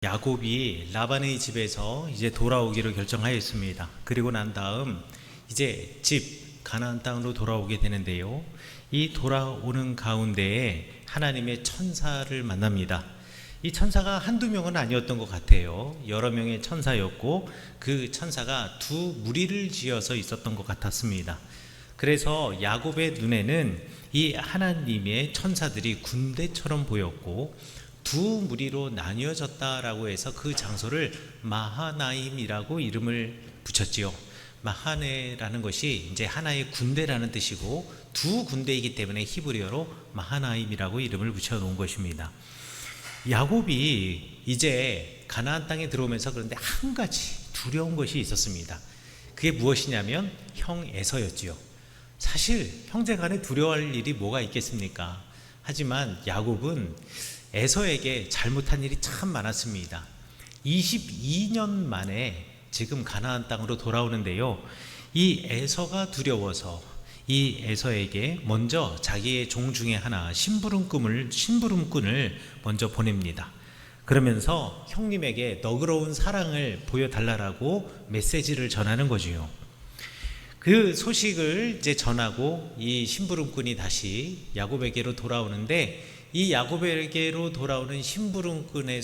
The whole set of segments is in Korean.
야곱이 라반의 집에서 이제 돌아오기로 결정하였습니다. 그리고 난 다음 이제 가나안 땅으로 돌아오게 되는데요. 이 돌아오는 가운데에 하나님의 천사를 만납니다. 이 천사가 한두 명은 아니었던 것 같아요. 여러 명의 천사였고 그 천사가 두 무리를 지어서 있었던 것 같았습니다. 그래서 야곱의 눈에는 이 하나님의 천사들이 군대처럼 보였고 두 무리로 나뉘어졌다라고 해서 그 장소를 마하나임이라고 이름을 붙였지요. 마하네라는 것이 이제 하나의 군대라는 뜻이고 두 군대이기 때문에 히브리어로 마하나임이라고 이름을 붙여 놓은 것입니다. 야곱이 이제 가나안 땅에 들어오면서 그런데 한 가지 두려운 것이 있었습니다. 그게 무엇이냐면 형 에서였지요. 사실 형제간에 두려워할 일이 뭐가 있겠습니까? 하지만 야곱은 에서에게 잘못한 일이 참 많았습니다. 22년 만에 지금 가나안 땅으로 돌아오는데요. 이 에서가 두려워서 이 에서에게 먼저 자기의 종 중에 하나 심부름꾼을 먼저 보냅니다. 그러면서 형님에게 너그러운 사랑을 보여달라고 메시지를 전하는 거지요. 그 소식을 이제 전하고 이 심부름꾼이 다시 야곱에게로 돌아오는데 이 야곱에게로 돌아오는 심부름꾼의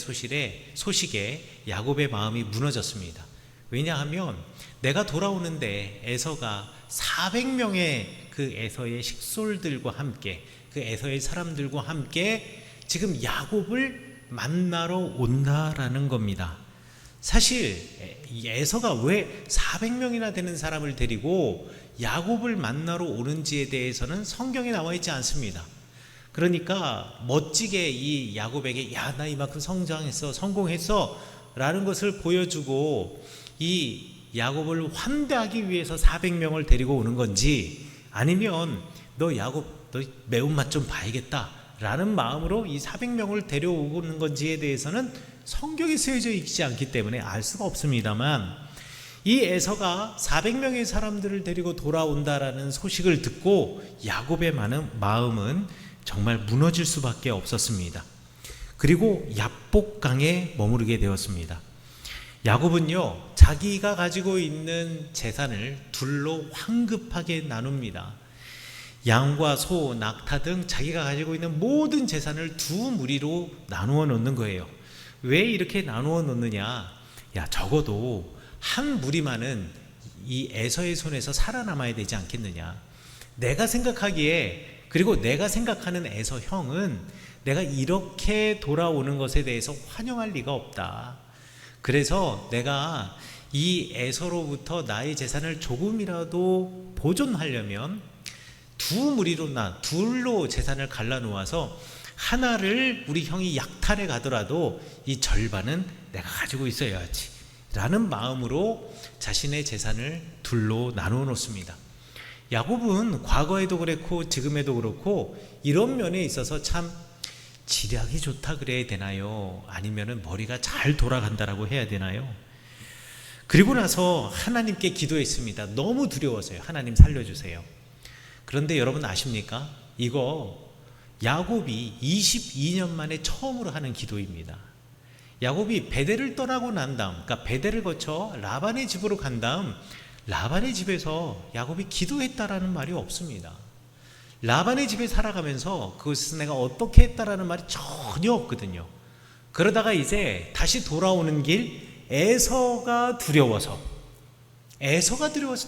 소식에 야곱의 마음이 무너졌습니다. 왜냐하면 내가 돌아오는데 에서가 400명의 그 에서의 식솔들과 함께 그 에서의 사람들과 함께 지금 야곱을 만나러 온다라는 겁니다. 사실 에서가 왜 400명이나 되는 사람을 데리고 야곱을 만나러 오는지에 대해서는 성경에 나와 있지 않습니다. 그러니까 멋지게 이 야곱에게 야, 나 이만큼 성장했어, 성공했어 라는 것을 보여주고 이 야곱을 환대하기 위해서 400명을 데리고 오는 건지, 아니면 너 야곱 너 매운맛 좀 봐야겠다 라는 마음으로 이 400명을 데려오는 건지에 대해서는 성경에 쓰여져 있지 않기 때문에 알 수가 없습니다만, 이 에서가 400명의 사람들을 데리고 돌아온다라는 소식을 듣고 야곱의 마음은 정말 무너질 수밖에 없었습니다. 그리고 야복강에 머무르게 되었습니다. 야곱은요, 자기가 가지고 있는 재산을 둘로 황급하게 나눕니다. 양과 소, 낙타 등 자기가 가지고 있는 모든 재산을 두 무리로 나누어 놓는 거예요. 왜 이렇게 나누어 놓느냐? 야, 적어도 한 무리만은 이 에서의 손에서 살아남아야 되지 않겠느냐? 내가 생각하기에, 그리고 내가 생각하는 에서 형은 내가 이렇게 돌아오는 것에 대해서 환영할 리가 없다. 그래서 내가 이 에서로부터 나의 재산을 조금이라도 보존하려면 둘로 재산을 갈라놓아서 하나를 우리 형이 약탈해 가더라도 이 절반은 내가 가지고 있어야지 라는 마음으로 자신의 재산을 둘로 나누어 놓습니다. 야곱은 과거에도 그렇고 지금에도 그렇고 이런 면에 있어서 참 지략이 좋다 그래야 되나요? 아니면은 머리가 잘 돌아간다라고 해야 되나요? 그리고 나서 하나님께 기도했습니다. 너무 두려워서요. 하나님 살려주세요. 그런데 여러분 아십니까? 이거 야곱이 22년 만에 처음으로 하는 기도입니다. 야곱이 베델을 떠나고 난 다음, 그러니까 베델을 거쳐 라반의 집으로 간 다음 라반의 집에서 야곱이 기도했다라는 말이 없습니다. 라반의 집에 살아가면서 그것은 내가 어떻게 했다라는 말이 전혀 없거든요. 그러다가 이제 다시 돌아오는 길 에서가 두려워서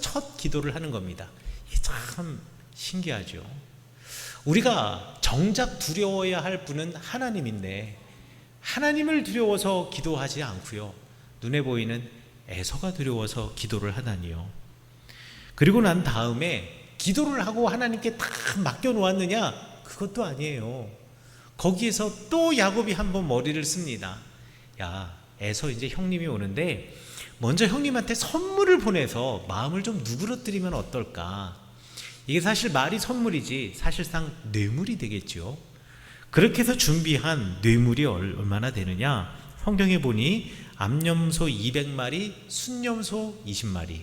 첫 기도를 하는 겁니다. 이게 참 신기하죠. 우리가 정작 두려워야 할 분은 하나님인데 하나님을 두려워서 기도하지 않고요, 눈에 보이는 에서가 두려워서 기도를 하다니요. 그리고 난 다음에 기도를 하고 하나님께 다 맡겨놓았느냐? 그것도 아니에요. 거기에서 또 야곱이 한번 머리를 씁니다. 야, 에서 이제 형님이 오는데 먼저 형님한테 선물을 보내서 마음을 좀 누그러뜨리면 어떨까? 이게 사실 말이 선물이지 사실상 뇌물이 되겠죠. 그렇게 해서 준비한 뇌물이 얼마나 되느냐? 성경에 보니 암염소 200마리, 순염소 20마리,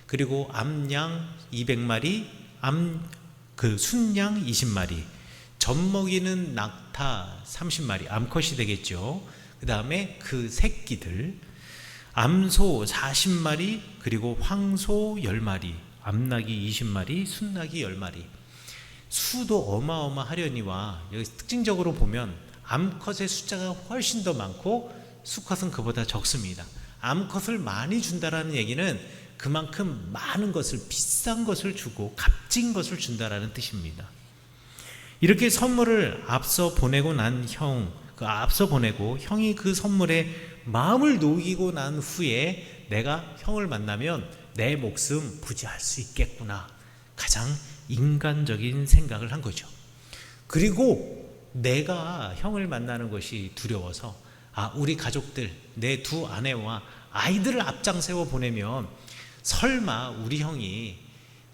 그리고 암양 200마리, 순양 20마리, 젖먹이는 낙타 30마리, 암컷이 되겠죠. 그 다음에 그 새끼들, 암소 40마리, 그리고 황소 10마리, 암나귀 20마리, 순나귀 10마리. 수도 어마어마하려니와 여기 특징적으로 보면 암컷의 숫자가 훨씬 더 많고 수컷은 그보다 적습니다. 암컷을 많이 준다라는 얘기는 그만큼 많은 것을, 비싼 것을 주고 값진 것을 준다라는 뜻입니다. 이렇게 선물을 앞서 보내고 난 형이 그 선물에 마음을 녹이고 난 후에 내가 형을 만나면 내 목숨 부지할 수 있겠구나, 가장 인간적인 생각을 한 거죠. 그리고 내가 형을 만나는 것이 두려워서 우리 가족들, 내 두 아내와 아이들을 앞장 세워 보내면 설마 우리 형이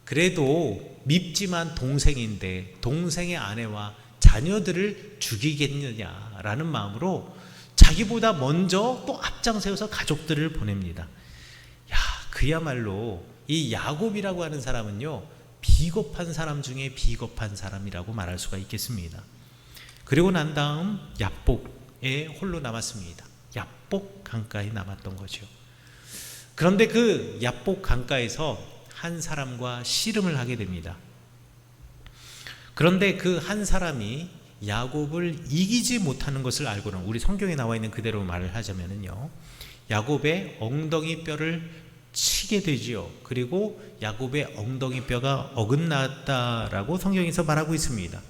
그래도 밉지만 동생인데 동생의 아내와 자녀들을 죽이겠느냐라는 마음으로 자기보다 먼저 또 앞장 세워서 가족들을 보냅니다. 그야말로 이 야곱이라고 하는 사람은요, 비겁한 사람 중에 비겁한 사람이라고 말할 수가 있겠습니다. 그리고 난 다음 야복에 홀로 남았습니다. 야복 강가에 남았던 거죠. 그런데 그 야복 강가에서 한 사람과 씨름을 하게 됩니다. 그런데 그 한 사람이 야곱을 이기지 못하는 것을 알고는, 우리 성경에 나와 있는 그대로 말을 하자면요, 야곱의 엉덩이 뼈를 치게 되지요. 그리고 야곱의 엉덩이 뼈가 어긋났다라고 성경에서 말하고 있습니다.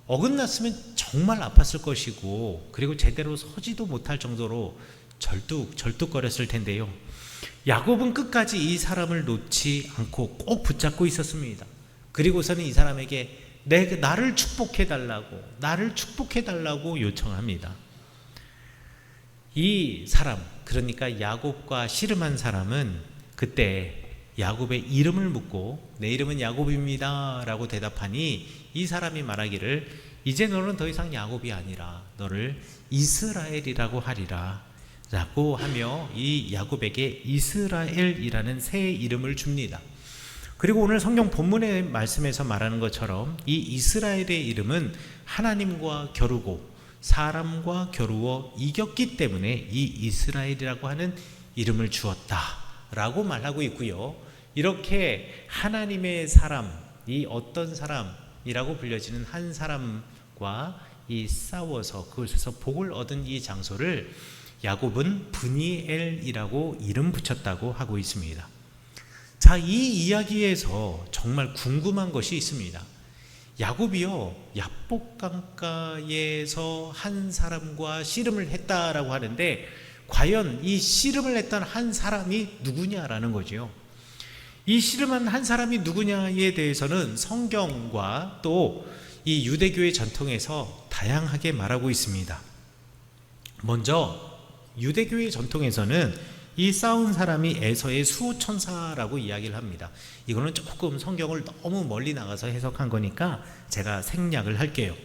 어긋났으면 정말 아팠을 것이고, 그리고 제대로 서지도 못할 정도로 절뚝거렸을 텐데요. 야곱은 끝까지 이 사람을 놓지 않고 꼭 붙잡고 있었습니다. 그리고서는 이 사람에게 나를 축복해달라고 요청합니다. 이 사람, 그러니까 야곱과 씨름한 사람은 그때 야곱의 이름을 묻고 내 이름은 야곱입니다 라고 대답하니, 이 사람이 말하기를 이제 너는 더 이상 야곱이 아니라 너를 이스라엘이라고 하리라 라고 하며 이 야곱에게 이스라엘이라는 새 이름을 줍니다. 그리고 오늘 성경 본문의 말씀에서 말하는 것처럼 이 이스라엘의 이름은 하나님과 겨루고 사람과 겨루어 이겼기 때문에 이 이스라엘이라고 하는 이름을 주었다라고 말하고 있고요. 이렇게 하나님의 사람, 이 어떤 사람이라고 불려지는 한 사람과 이 싸워서 그곳에서 복을 얻은 이 장소를 야곱은 브니엘이라고 이름 붙였다고 하고 있습니다. 자, 이 이야기에서 정말 궁금한 것이 있습니다. 야곱이요, 야복강가에서 한 사람과 씨름을 했다라고 하는데, 과연 이 씨름을 했던 한 사람이 누구냐라는 거죠. 이 씨름한 한 사람이 누구냐에 대해서는 성경과 또 이 유대교의 전통에서 다양하게 말하고 있습니다. 먼저 유대교의 전통에서는 이 싸운 사람이 에서의 수호천사라고 이야기를 합니다. 이거는 조금 성경을 너무 멀리 나가서 해석한 거니까 제가 생략을 할게요.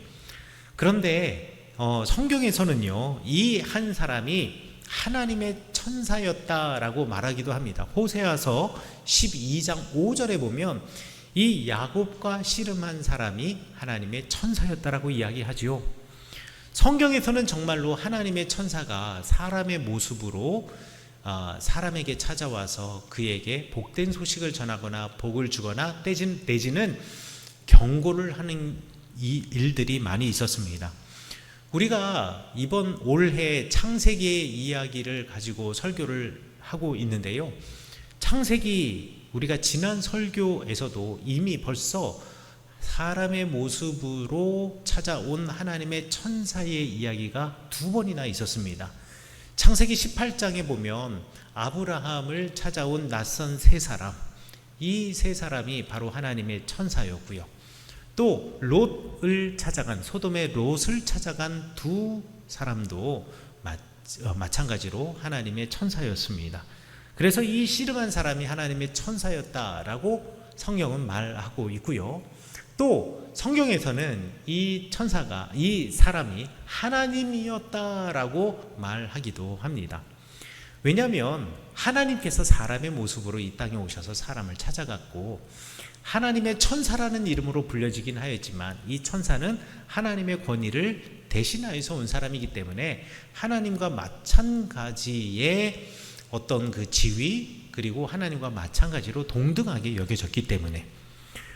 그런데 성경에서는요, 이 한 사람이 하나님의 천사였다라고 말하기도 합니다. 호세아서 12장 5절에 보면 이 야곱과 씨름한 사람이 하나님의 천사였다라고 이야기하지요. 성경에서는 정말로 하나님의 천사가 사람의 모습으로 사람에게 찾아와서 그에게 복된 소식을 전하거나 복을 주거나 내지는 경고를 하는 이 일들이 많이 있었습니다. 우리가 이번 올해 창세기의 이야기를 가지고 설교를 하고 있는데요, 창세기 우리가 지난 설교에서도 이미 벌써 사람의 모습으로 찾아온 하나님의 천사의 이야기가 2번이나 있었습니다. 창세기 18장에 보면 아브라함을 찾아온 낯선 세 사람, 이 세 사람이 바로 하나님의 천사였고요. 또 롯을 찾아간, 소돔의 롯을 찾아간 두 사람도 마찬가지로 하나님의 천사였습니다. 그래서 이 씨름한 사람이 하나님의 천사였다라고 성경은 말하고 있고요. 또 성경에서는 이 천사가, 이 사람이 하나님이었다라고 말하기도 합니다. 왜냐하면 하나님께서 사람의 모습으로 이 땅에 오셔서 사람을 찾아갔고 하나님의 천사라는 이름으로 불려지긴 하였지만 이 천사는 하나님의 권위를 대신하여서 온 사람이기 때문에 하나님과 마찬가지의 어떤 그 지위 그리고 하나님과 마찬가지로 동등하게 여겨졌기 때문에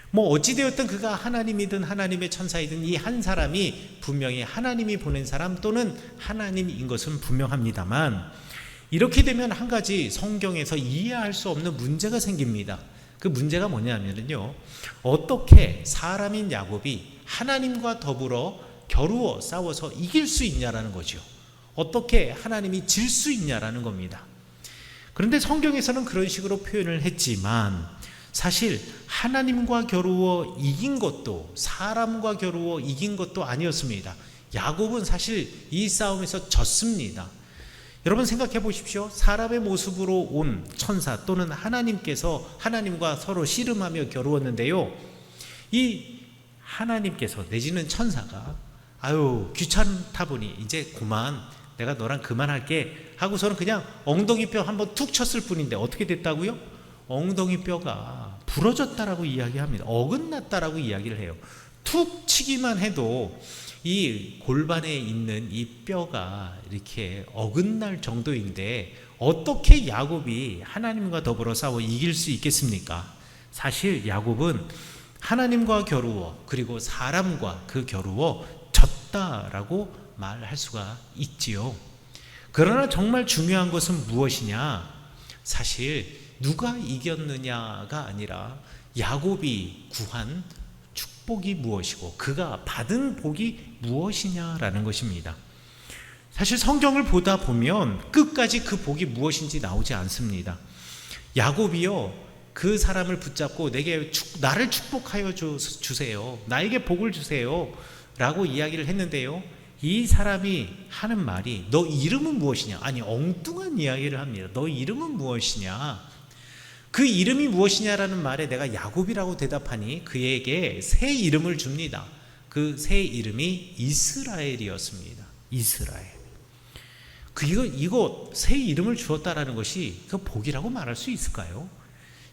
뭐 어찌되었든 그가 하나님이든 하나님의 천사이든 이 한 사람이 분명히 하나님이 보낸 사람 또는 하나님인 것은 분명합니다만 이렇게 되면 한 가지 성경에서 이해할 수 없는 문제가 생깁니다. 그 문제가 뭐냐면요, 어떻게 사람인 야곱이 하나님과 더불어 겨루어 싸워서 이길 수 있냐라는 거죠. 어떻게 하나님이 질 수 있냐라는 겁니다. 그런데 성경에서는 그런 식으로 표현을 했지만 사실 하나님과 겨루어 이긴 것도 사람과 겨루어 이긴 것도 아니었습니다. 야곱은 사실 이 싸움에서 졌습니다. 여러분 생각해 보십시오. 사람의 모습으로 온 천사 또는 하나님께서 하나님과 서로 씨름하며 겨루었는데요, 이 하나님께서 내지는 천사가 아유 귀찮다 보니 이제 그만 내가 너랑 그만할게 하고서는 그냥 엉덩이 뼈 한번 툭 쳤을 뿐인데 어떻게 됐다고요? 엉덩이 뼈가 부러졌다라고 이야기합니다. 어긋났다라고 이야기를 해요. 툭 치기만 해도 이 골반에 있는 이 뼈가 이렇게 어긋날 정도인데 어떻게 야곱이 하나님과 더불어 싸워 이길 수 있겠습니까? 사실 야곱은 하나님과 겨루어 그리고 사람과 그 겨루어 졌다라고 말할 수가 있지요. 그러나 정말 중요한 것은 무엇이냐? 사실 누가 이겼느냐가 아니라 야곱이 구한 축복이 무엇이고 그가 받은 복이 무엇이냐라는 것입니다. 사실 성경을 보다 보면 끝까지 그 복이 무엇인지 나오지 않습니다. 야곱이요, 그 사람을 붙잡고 내게 나를 축복하여 주세요, 나에게 복을 주세요 라고 이야기를 했는데요, 이 사람이 하는 말이 너 이름은 무엇이냐? 아니 엉뚱한 이야기를 합니다. 너 이름은 무엇이냐? 그 이름이 무엇이냐라는 말에 내가 야곱이라고 대답하니 그에게 새 이름을 줍니다. 그 새 이름이 이스라엘이었습니다. 이스라엘. 이거 새 이름을 주었다라는 것이 그 복이라고 말할 수 있을까요?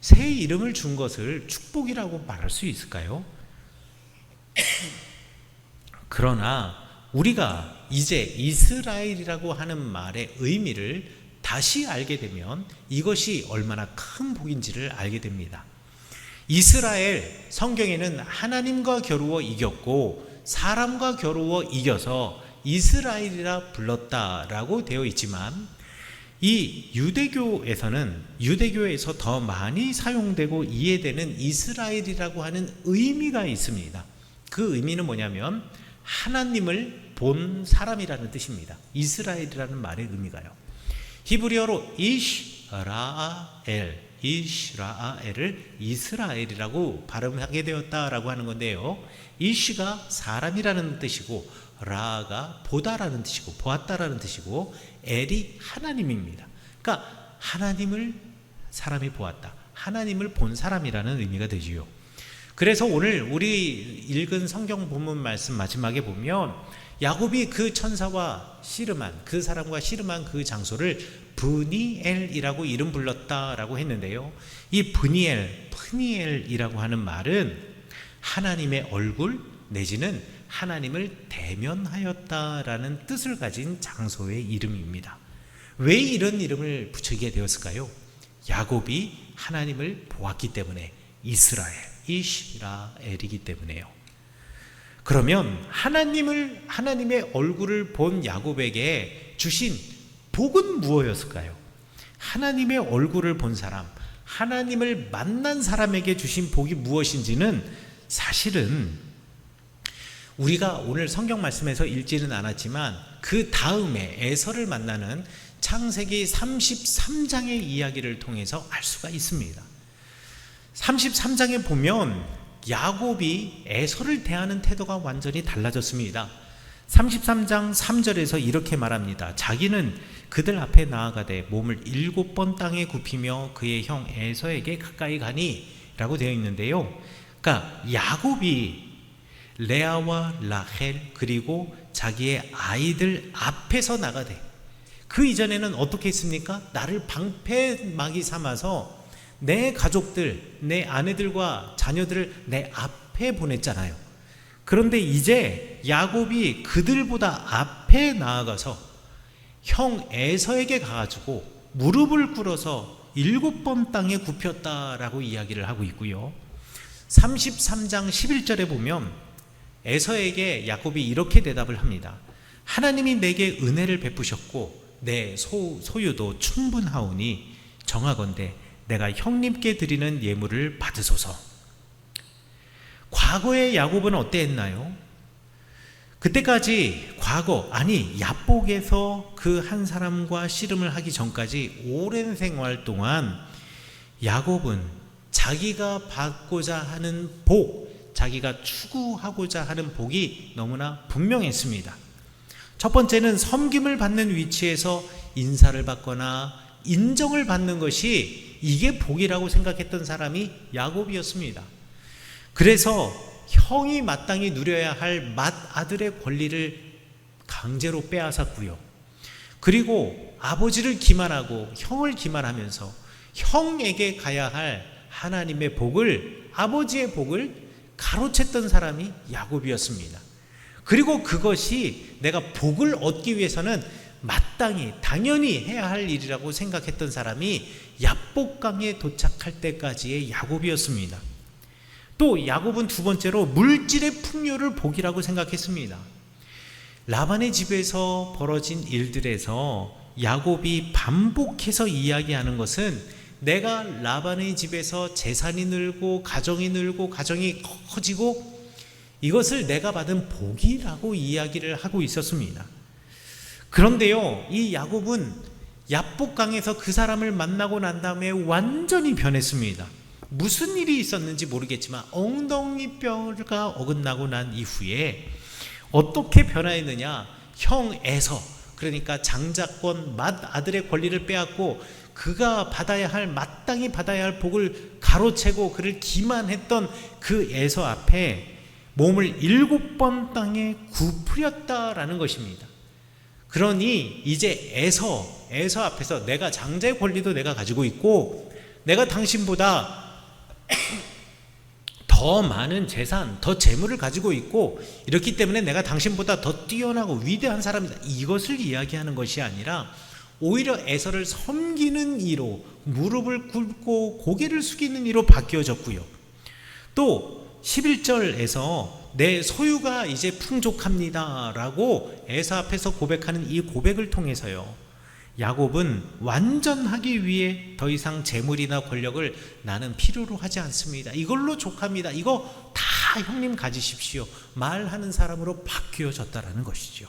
새 이름을 준 것을 축복이라고 말할 수 있을까요? 그러나 우리가 이제 이스라엘이라고 하는 말의 의미를 다시 알게 되면 이것이 얼마나 큰 복인지를 알게 됩니다. 이스라엘, 성경에는 하나님과 겨루어 이겼고 사람과 겨루어 이겨서 이스라엘이라 불렀다라고 되어 있지만 이 유대교에서 더 많이 사용되고 이해되는 이스라엘이라고 하는 의미가 있습니다. 그 의미는 뭐냐면 하나님을 본 사람이라는 뜻입니다. 이스라엘이라는 말의 의미가요, 히브리어로 이스라엘을 이스라엘이라고 발음하게 되었다라고 하는 건데요, 이시가 사람이라는 뜻이고 라가 보다라는 뜻이고 보았다라는 뜻이고 엘이 하나님입니다. 그러니까 하나님을 사람이 보았다, 하나님을 본 사람이라는 의미가 되지요. 그래서 오늘 우리 읽은 성경 본문 말씀 마지막에 보면 야곱이 그 천사와 씨름한 그 사람과 씨름한 그 장소를 브니엘이라고 이름 불렀다라고 했는데요, 이 프니엘이라고 하는 말은 하나님의 얼굴 내지는 하나님을 대면하였다라는 뜻을 가진 장소의 이름입니다. 왜 이런 이름을 붙이게 되었을까요? 야곱이 하나님을 보았기 때문에, 이스라엘이기 때문에요. 그러면 하나님의 얼굴을 본 야곱에게 주신 복은 무엇이었을까요? 하나님의 얼굴을 본 사람, 하나님을 만난 사람에게 주신 복이 무엇인지는 사실은 우리가 오늘 성경 말씀에서 읽지는 않았지만 그 다음에 에서를 만나는 창세기 33장의 이야기를 통해서 알 수가 있습니다. 33장에 보면 야곱이 에서를 대하는 태도가 완전히 달라졌습니다. 33장 3절에서 이렇게 말합니다. 자기는 그들 앞에 나아가되 몸을 7번 땅에 굽히며 그의 형 에서에게 가까이 가니 라고 되어 있는데요, 그러니까 야곱이 레아와 라헬 그리고 자기의 아이들 앞에서 나가되 그 이전에는 어떻게 했습니까? 나를 방패막이 삼아서 내 가족들, 내 아내들과 자녀들을 내 앞에 보냈잖아요. 그런데 이제 야곱이 그들보다 앞에 나아가서 형 에서에게 가가지고 무릎을 꿇어서 7번 땅에 굽혔다라고 이야기를 하고 있고요. 33장 11절에 보면 에서에게 야곱이 이렇게 대답을 합니다. 하나님이 내게 은혜를 베푸셨고 내 소유도 충분하오니 정하건대 내가 형님께 드리는 예물을 받으소서. 과거의 야곱은 어땠나요? 그때까지 야복에서 그 한 사람과 씨름을 하기 전까지 오랜 생활 동안 야곱은 자기가 받고자 하는 복, 자기가 추구하고자 하는 복이 너무나 분명했습니다. 첫 번째는 섬김을 받는 위치에서 인사를 받거나 인정을 받는 것이 이게 복이라고 생각했던 사람이 야곱이었습니다. 그래서 형이 마땅히 누려야 할 맏아들의 권리를 강제로 빼앗았고요. 그리고 아버지를 기만하고 형을 기만하면서 형에게 가야 할 하나님의 복을, 아버지의 복을 가로챘던 사람이 야곱이었습니다. 그리고 그것이 내가 복을 얻기 위해서는 마땅히 당연히 해야 할 일이라고 생각했던 사람이 야복강에 도착할 때까지의 야곱이었습니다. 또 야곱은 두 번째로 물질의 풍요를 복이라고 생각했습니다. 라반의 집에서 벌어진 일들에서 야곱이 반복해서 이야기하는 것은 내가 라반의 집에서 재산이 늘고 가정이 늘고 가정이 커지고 이것을 내가 받은 복이라고 이야기를 하고 있었습니다. 그런데요, 이 야곱은 야복강에서 그 사람을 만나고 난 다음에 완전히 변했습니다. 무슨 일이 있었는지 모르겠지만 엉덩이뼈가 어긋나고 난 이후에 어떻게 변화했느냐, 형 에서, 그러니까 장자권 맏아들의 권리를 빼앗고 그가 마땅히 받아야 할 복을 가로채고 그를 기만했던 그 에서 앞에 몸을 7번 땅에 굽으렸다라는 것입니다. 그러니 이제 에서 앞에서 내가 장자의 권리도 내가 가지고 있고 내가 당신보다 더 많은 재산, 더 재물을 가지고 있고 이렇기 때문에 내가 당신보다 더 뛰어나고 위대한 사람이다, 이것을 이야기하는 것이 아니라 오히려 에서를 섬기는 이로, 무릎을 꿇고 고개를 숙이는 이로 바뀌어졌고요. 또 11절에서 내 소유가 이제 풍족합니다 라고 에서 앞에서 고백하는 이 고백을 통해서요, 야곱은 완전하기 위해 더 이상 재물이나 권력을 나는 필요로 하지 않습니다, 이걸로 족합니다, 이거 다 형님 가지십시오 말하는 사람으로 바뀌어졌다라는 것이죠.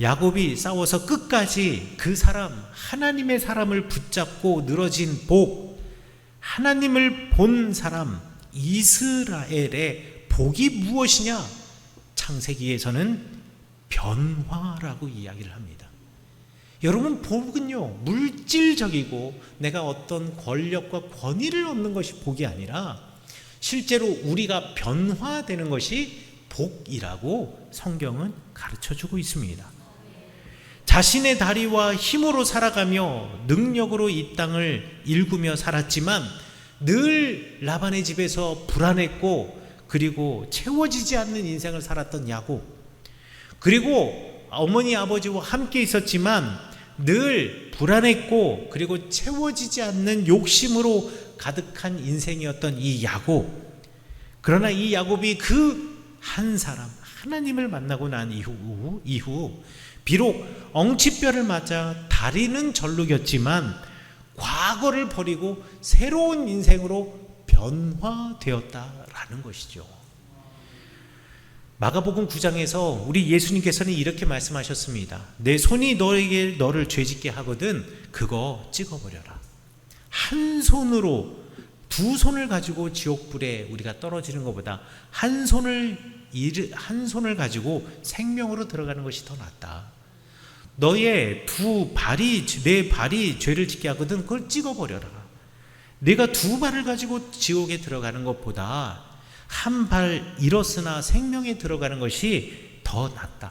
야곱이 싸워서 끝까지 그 사람, 하나님의 사람을 붙잡고 늘어진 복, 하나님을 본 사람 이스라엘의 복이 무엇이냐? 창세기에서는 변화라고 이야기를 합니다. 여러분, 복은요, 물질적이고 내가 어떤 권력과 권위를 얻는 것이 복이 아니라 실제로 우리가 변화되는 것이 복이라고 성경은 가르쳐주고 있습니다. 자신의 다리와 힘으로 살아가며 능력으로 이 땅을 일구며 살았지만 늘 라반의 집에서 불안했고 그리고 채워지지 않는 인생을 살았던 야곱, 그리고 어머니 아버지와 함께 있었지만 늘 불안했고 그리고 채워지지 않는 욕심으로 가득한 인생이었던 이 야곱. 그러나 이 야곱이 그 한 사람 하나님을 만나고 난 이후 비록 엉치뼈를 맞아 다리는 절룩였지만 과거를 버리고 새로운 인생으로 변화되었다라는 것이죠. 마가복음 9장에서 우리 예수님께서는 이렇게 말씀하셨습니다. 내 손이 너를 죄짓게 하거든 그거 찍어버려라. 한 손으로, 두 손을 가지고 지옥불에 우리가 떨어지는 것보다 한 손을 가지고 생명으로 들어가는 것이 더 낫다. 너의 내 발이 죄를 짓게 하거든 그걸 찍어버려라. 내가 두 발을 가지고 지옥에 들어가는 것보다 한 발 잃었으나 생명에 들어가는 것이 더 낫다.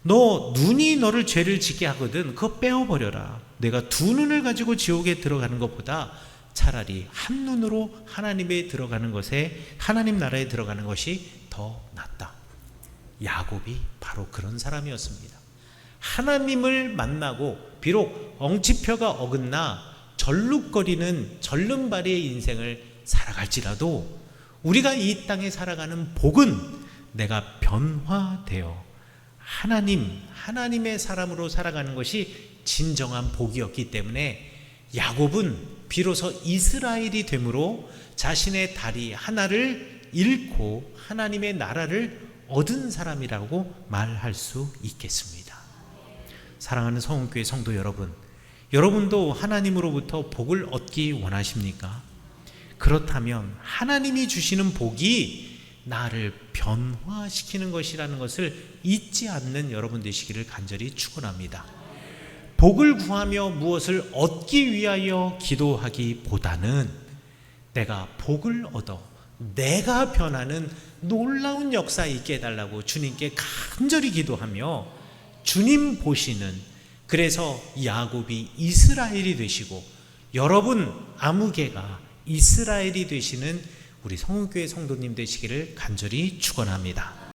너 눈이 너를 죄를 짓게 하거든 그거 빼어버려라. 내가 두 눈을 가지고 지옥에 들어가는 것보다 차라리 한 눈으로 하나님에 들어가는 것에, 하나님 나라에 들어가는 것이 더 낫다. 야곱이 바로 그런 사람이었습니다. 하나님을 만나고 비록 엉치표가 어긋나 절룩거리는 절름발이의 인생을 살아갈지라도 우리가 이 땅에 살아가는 복은 내가 변화되어 하나님의 사람으로 살아가는 것이 진정한 복이었기 때문에 야곱은 비로소 이스라엘이 되므로 자신의 다리 하나를 잃고 하나님의 나라를 얻은 사람이라고 말할 수 있겠습니다. 사랑하는 성원교회 성도 여러분, 여러분도 하나님으로부터 복을 얻기 원하십니까? 그렇다면 하나님이 주시는 복이 나를 변화시키는 것이라는 것을 잊지 않는 여러분 되시기를 간절히 축원합니다. 복을 구하며 무엇을 얻기 위하여 기도하기보다는 내가 복을 얻어 내가 변하는 놀라운 역사 있게 해달라고 주님께 간절히 기도하며 주님 보시는, 그래서 야곱이 이스라엘이 되시고 여러분 아무개가 이스라엘이 되시는 우리 성교회 성도님 되시기를 간절히 축원합니다.